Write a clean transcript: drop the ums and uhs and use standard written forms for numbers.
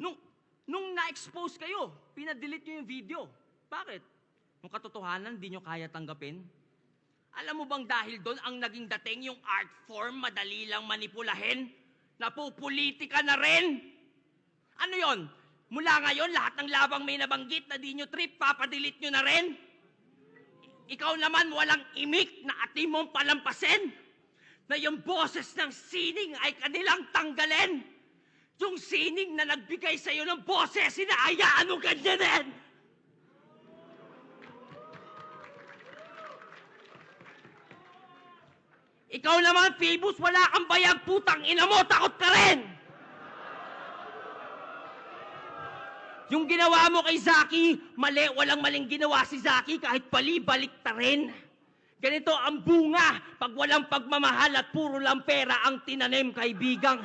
Nung, nung na-expose kayo, pinadelete nyo yung video. Bakit? Yung katotohanan, hindi nyo kaya tanggapin? Alam mo bang dahil doon ang naging dating yung art form, madali lang manipulahin? Napupolitika na rin? Ano yon? Mula ngayon, lahat ng labang may nabanggit na di nyo trip, papadelete nyo na rin? Ikaw naman walang imik na atim mong palampasin na yung boses ng sining ay kanilang tanggalin. Yung sining na nagbigay sa'yo ng boses, hinahayaan mo ganyanin! Ikaw naman, Phoebus, wala kang bayag, putang ina mo, takot ka rin! Yung ginawa mo kay Zaki, mali, walang maling ginawa si Zaki, kahit balik ta rin. Ganito ang bunga, pag walang pagmamahal at puro lang pera ang tinanim, kaibigang.